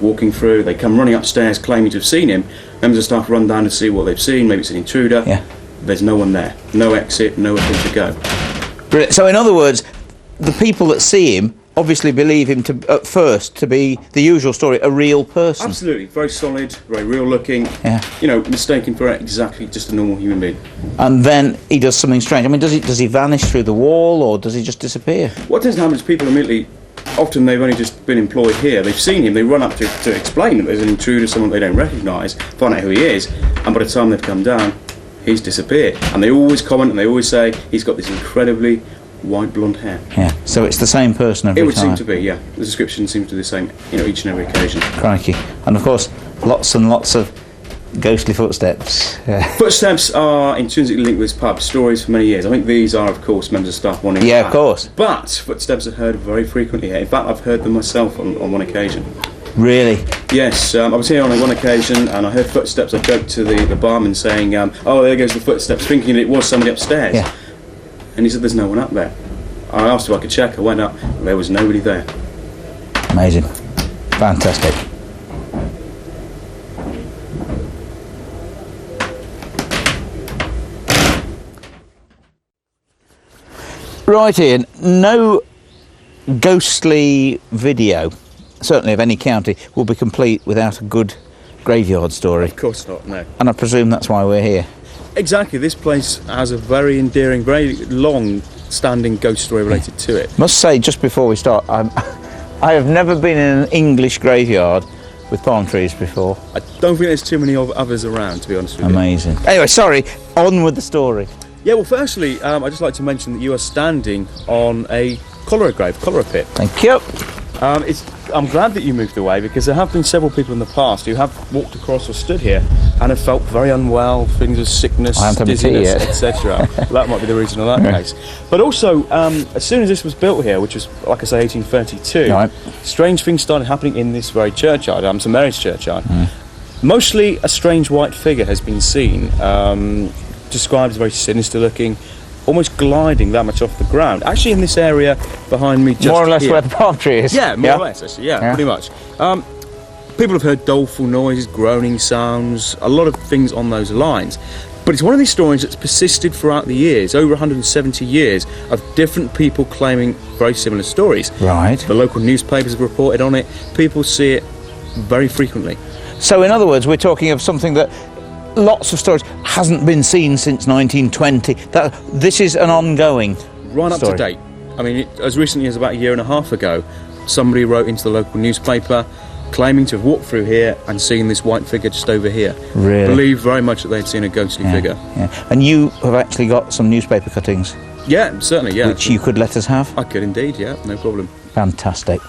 walking through. They come running upstairs claiming to have seen him. Members of staff run down to see what they've seen. Maybe it's an intruder. Yeah. There's no one there. No exit, nowhere for him to go. Brilliant. So in other words, the people that see him obviously believe him to, at first, to be the usual story, a real person. Absolutely. Very solid, very real looking. Yeah. Mistaken for exactly just a normal human being. And then he does something strange. I mean, does he vanish through the wall, or does he just disappear? What tends to happen is people immediately, often they've only just been employed here, they've seen him, they run up to explain that there's an intruder, someone they don't recognise, find out who he is, and by the time they've come down, he's disappeared. And they always comment and they always say he's got this incredibly white blonde hair. Yeah, so it's the same person every time. It would seem to be, yeah. The description seems to be the same, each and every occasion. Crikey. And of course, lots and lots of ghostly footsteps. Footsteps are intrinsically linked with this pub, stories for many years. I think these are, of course, members of staff wanting Yeah, of course. But footsteps are heard very frequently here. In fact, I've heard them myself on one occasion. Really? Yes, I was here on one occasion and I heard footsteps. I joked to the barman saying, oh, there goes the footsteps, thinking it was somebody upstairs. Yeah. And he said, there's no one up there. I asked if I could check. I went up, there was nobody there. Amazing. Fantastic. Right, Ian, no ghostly video, certainly of any county, will be complete without a good graveyard story. Of course not, no. And I presume that's why we're here. Exactly, this place has a very endearing, very long-standing ghost story related to it. Must say, just before we start, I have never been in an English graveyard with palm trees before. I don't think there's too many others around, to be honest with you. Amazing. Anyway, sorry, on with the story. Yeah, well, firstly, I'd just like to mention that you are standing on a cholera grave, cholera pit. Thank you. I'm glad that you moved away because there have been several people in the past who have walked across or stood here and have felt very unwell, feelings of sickness, dizziness, etc. That might be the reason in that case. But also, as soon as this was built here, which was, like I say, 1832, right, strange things started happening in this very churchyard, St Mary's churchyard. Mostly a strange white figure has been seen, described as very sinister looking, almost gliding that much off the ground. Actually, in this area behind me, just more or less here. Where the palm tree is. Yeah, more or less, actually. Yeah, pretty much. People have heard doleful noises, groaning sounds, a lot of things on those lines. But it's one of these stories that's persisted throughout the years, over 170 years, of different people claiming very similar stories. Right. The local newspapers have reported on it. People see it very frequently. So, in other words, we're talking of something that lots of stories hasn't been seen since 1920. This is an ongoing right up story. To date. I mean, as recently as about a year and a half ago, somebody wrote into the local newspaper claiming to have walked through here and seen this white figure just over here. Really? Believe very much that they'd seen a ghostly figure. Yeah. And you have actually got some newspaper cuttings? Yeah, certainly, yeah. Which you could let us have? I could indeed, yeah, no problem. Fantastic.